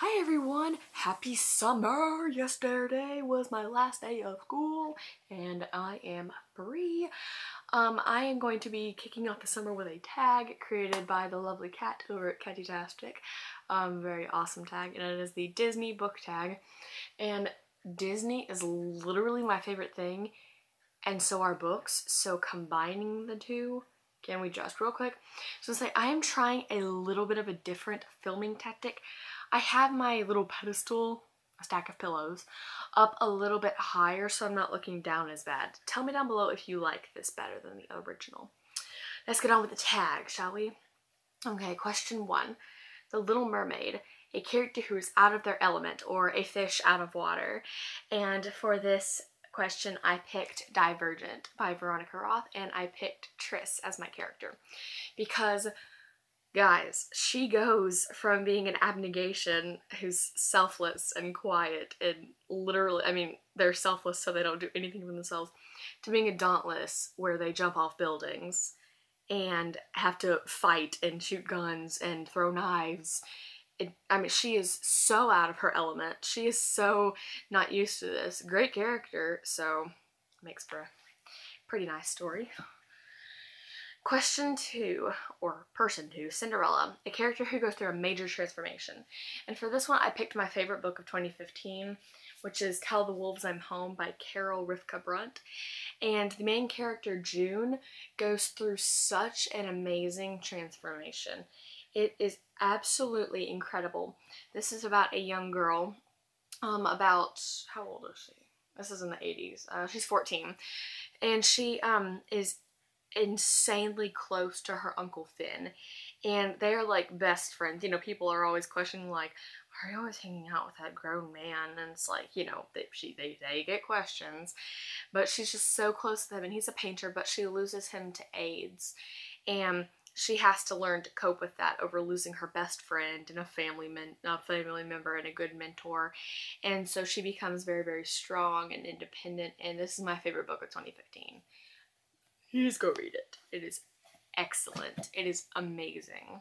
Hi everyone, happy summer! Yesterday was my last day of school and I am free. I am going to be kicking off the summer with a tag created by the lovely Cat over at Cattytastic. Very awesome tag, and it is the Disney book tag. And Disney is literally my favorite thing, and so are books, so combining the two, can we just real quick? So say I am trying a little bit of a different filming tactic. I have my little pedestal, a stack of pillows, up a little bit higher so I'm not looking down as bad. Tell me down below if you like this better than the original. Let's get on with the tag, shall we? Okay, question 1. The Little Mermaid, a character who is out of their element, or a fish out of water. And for this question, I picked Divergent by Veronica Roth, and I picked Triss as my character. Because, guys, she goes from being an abnegation who's selfless and quiet and literally, I mean, they're selfless so they don't do anything for themselves, to being a dauntless where they jump off buildings and have to fight and shoot guns and throw knives. I mean, she is so out of her element. She is so not used to this. Great character, so makes for a pretty nice story. Question 2, or person 2, Cinderella, a character who goes through a major transformation. And for this one, I picked my favorite book of 2015, which is Tell the Wolves I'm Home by Carol Rivka Brunt. And the main character, June, goes through such an amazing transformation. It is absolutely incredible. This is about a young girl, about, how old is she? This is in the 80s. She's 14. And she is insanely close to her Uncle Finn, and they're like best friends. You know, people are always questioning like, are you always hanging out with that grown man? And it's like, you know, they get questions, but she's just so close to him, and he's a painter, but she loses him to AIDS, and she has to learn to cope with that over losing her best friend and a family member and a good mentor. And so she becomes very, very strong and independent, and this is my favorite book of 2015. Please go read it. It is excellent. It is amazing.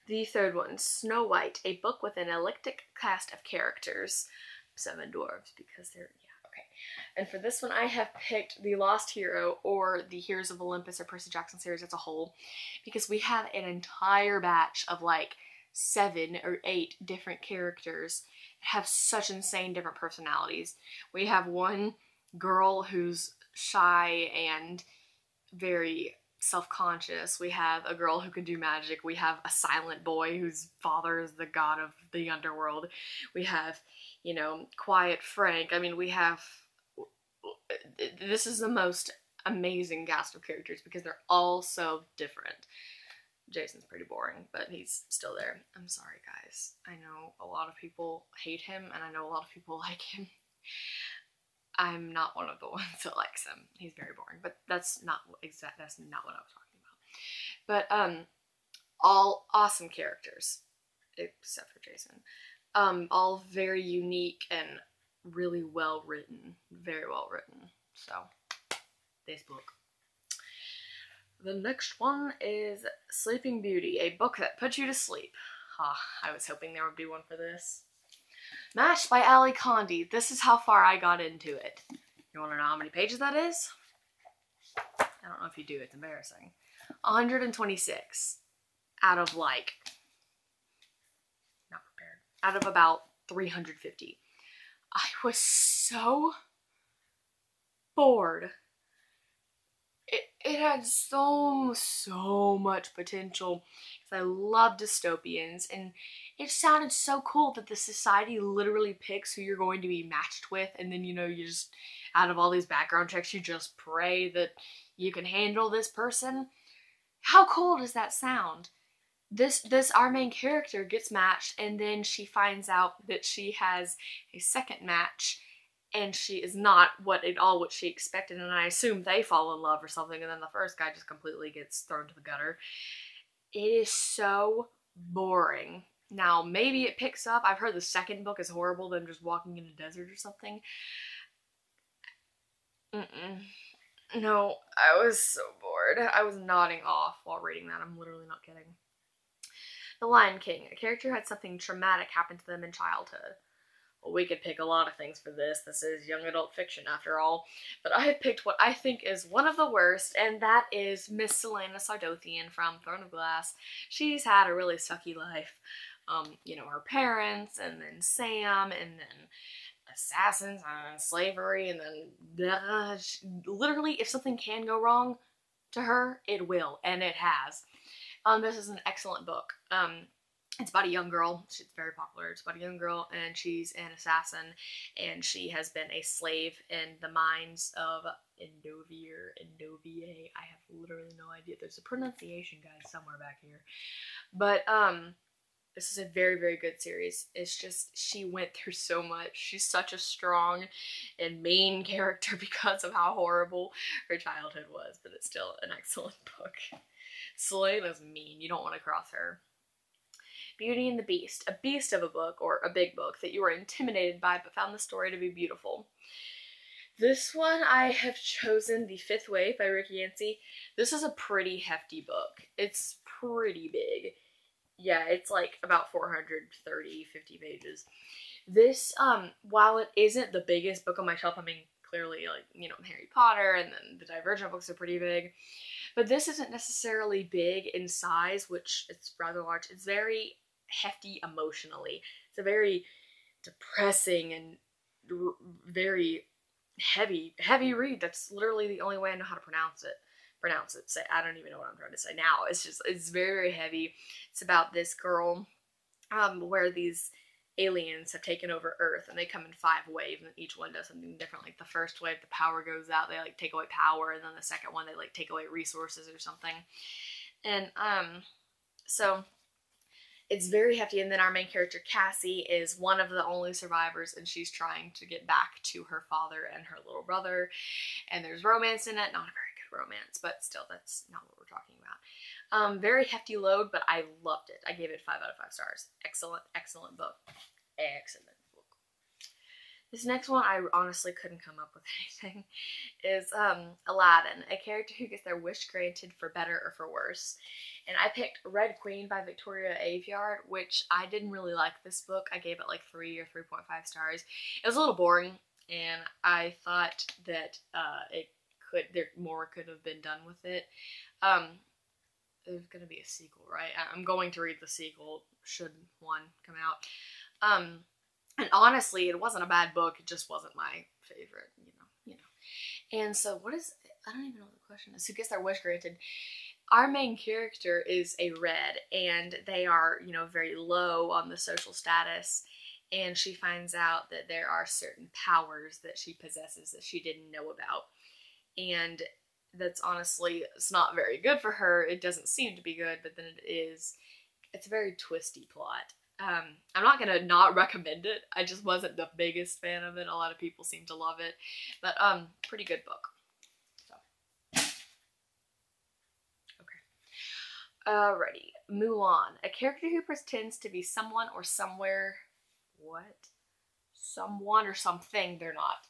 The third one, Snow White, a book with an eclectic cast of characters. 7 dwarves, because they're, yeah, okay. And for this one, I have picked The Lost Hero, or the Heroes of Olympus, or Percy Jackson series as a whole, because we have an entire batch of like 7 or 8 different characters that have such insane different personalities. We have one girl who's shy and very self-conscious. We have a girl who can do magic. We have a silent boy whose father is the god of the underworld. We have, you know, quiet Frank. I mean, we have, this is the most amazing cast of characters because they're all so different. Jason's pretty boring, but he's still there. I'm sorry, guys. I know a lot of people hate him, and I know a lot of people like him. I'm not one of the ones that likes him. He's very boring, but that's not what I was talking about. But all awesome characters, except for Jason. All very unique and really well written, very well written. So, this book. The next one is Sleeping Beauty, a book that puts you to sleep. I was hoping there would be one for this. MASH by Ali Condi. This is how far I got into it. You want to know how many pages that is? I don't know if you do. It's embarrassing. 126 out of like, not prepared, out of about 350. I was so bored. It had so much potential because I love dystopians, and it sounded so cool that the society literally picks who you're going to be matched with, and then, you know, you just, out of all these background checks, you just pray that you can handle this person. How cool does that sound? Our main character gets matched, and then she finds out that she has a second match, and she is not what she expected, and I assume they fall in love or something, and then the first guy just completely gets thrown to the gutter. It is so boring. Now, maybe it picks up. I've heard the second book is horrible, them just walking in a desert or something. No, I was so bored. I was nodding off while reading that. I'm literally not kidding. The Lion King. A character had something traumatic happen to them in childhood. Well, we could pick a lot of things for this. This is young adult fiction after all. But I have picked what I think is one of the worst, and that is Miss Celaena Sardothien from Throne of Glass. She's had a really sucky life. You know, her parents, and then Sam, and then assassins, and slavery, and then literally, if something can go wrong to her, it will, and it has. This is an excellent book. It's about a young girl. She's very popular. It's about a young girl, and she's an assassin, and she has been a slave in the mines of Endovier. I have literally no idea. There's a pronunciation guide somewhere back here. But, this is a very, very good series. It's just, she went through so much. She's such a strong and main character because of how horrible her childhood was, but it's still an excellent book. Celaena's mean. You don't want to cross her. Beauty and the Beast. A beast of a book, or a big book, that you were intimidated by but found the story to be beautiful. This one I have chosen The Fifth Wave by Rick Yancey. This is a pretty hefty book. It's pretty big. Yeah, it's like about 430, 50 pages. This, while it isn't the biggest book on my shelf, I mean, clearly, like, you know, Harry Potter and then the Divergent books are pretty big, but this isn't necessarily big in size, which it's rather large. It's very hefty emotionally. It's a very depressing and very heavy read. That's literally the only way I know how to pronounce it. Say, I don't even know what I'm trying to say now. It's very, very heavy. It's about this girl, where these aliens have taken over Earth, and they come in 5 waves, and each one does something different. Like the first wave, the power goes out, they like take away power, and then the second one, they like take away resources or something. And so it's very hefty. And then our main character Cassie is one of the only survivors, and she's trying to get back to her father and her little brother, and there's romance in it. Not a very good romance, but still, that's not what we're talking about. Very hefty load, but I loved it. I gave it 5 out of 5 stars. Excellent book. Excellent book. This next one, I honestly couldn't come up with anything, is Aladdin, a character who gets their wish granted for better or for worse. And I picked Red Queen by Victoria Aveyard, which I didn't really like this book. I gave it like 3 or 3.5 stars. It was a little boring, and I thought that more could have been done with it. There's gonna be a sequel, right? I'm going to read the sequel should one come out. And honestly, it wasn't a bad book. It just wasn't my favorite, you know. And so, I don't even know what the question is. Who gets their wish granted? Our main character is a red, and they are, you know, very low on the social status. And she finds out that there are certain powers that she possesses that she didn't know about. And that's honestly, it's not very good for her. It doesn't seem to be good, but then it is. It's a very twisty plot. I'm not gonna not recommend it. I just wasn't the biggest fan of it. A lot of people seem to love it, but pretty good book. So, okay. Alrighty, Mulan, a character who pretends to be someone or somewhere. What? Someone or something they're not.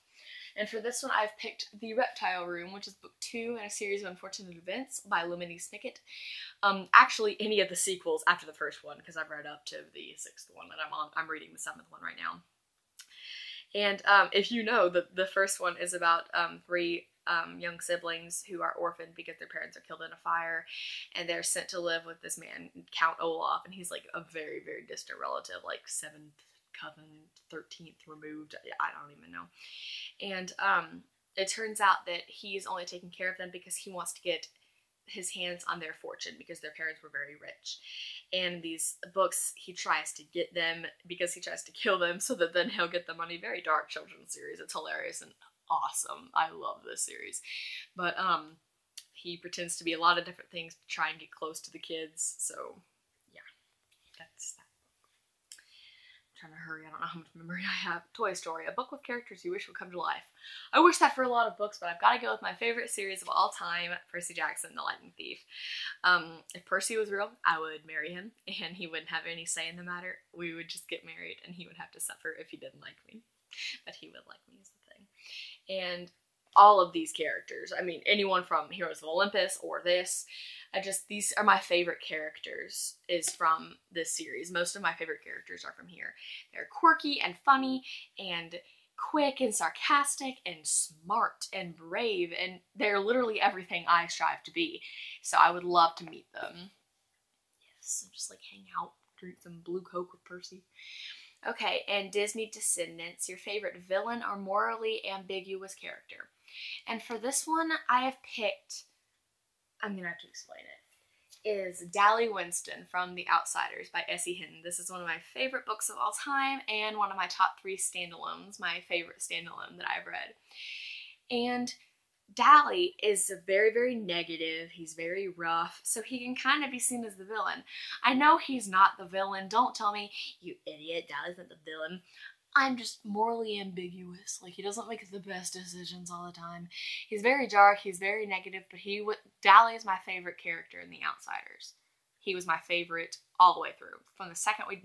And for this one, I've picked The Reptile Room, which is book 2 in a series of unfortunate events by Lemony Snicket. Actually, any of the sequels after the first one, because I've read up to the 6th one that I'm on. I'm reading the 7th one right now. And if you know, the first one is about 3 young siblings who are orphaned because their parents are killed in a fire, and they're sent to live with this man, Count Olaf, and he's like a very, very distant relative, like 7th cousin, 13th removed, I don't even know. And it turns out that he's only taking care of them because he wants to get his hands on their fortune because their parents were very rich. And these books, he tries to get them because he tries to kill them so that then he'll get the money. Very dark children's series. It's hilarious and awesome. I love this series. But he pretends to be a lot of different things to try and get close to the kids. So yeah, that's that. I'm trying to hurry. I don't know how much memory I have. Toy Story, a book with characters you wish would come to life. I wish that for a lot of books, but I've got to go with my favorite series of all time, Percy Jackson, The Lightning Thief. If Percy was real, I would marry him, and he wouldn't have any say in the matter. We would just get married, and he would have to suffer if he didn't like me. But he would like me is the thing. And all of these characters. I mean, anyone from Heroes of Olympus or this. These are my favorite characters is from this series. Most of my favorite characters are from here. They're quirky and funny and quick and sarcastic and smart and brave, and they're literally everything I strive to be. So I would love to meet them. Yes, and just like hang out, drink some blue Coke with Percy. Okay, and Disney Descendants, your favorite villain or morally ambiguous character. And for this one, I have picked, I'm going to have to explain it, is Dally Winston from The Outsiders by S.E. Hinton. This is one of my favorite books of all time and one of my top 3 standalones, my favorite standalone that I've read. And Dally is very, very negative. He's very rough, so he can kind of be seen as the villain. I know he's not the villain. Don't tell me, you idiot, Dally's not the villain. I'm just morally ambiguous. Like, he doesn't make the best decisions all the time. He's very dark, he's very negative, but Dally is my favorite character in The Outsiders. He was my favorite all the way through. From the second we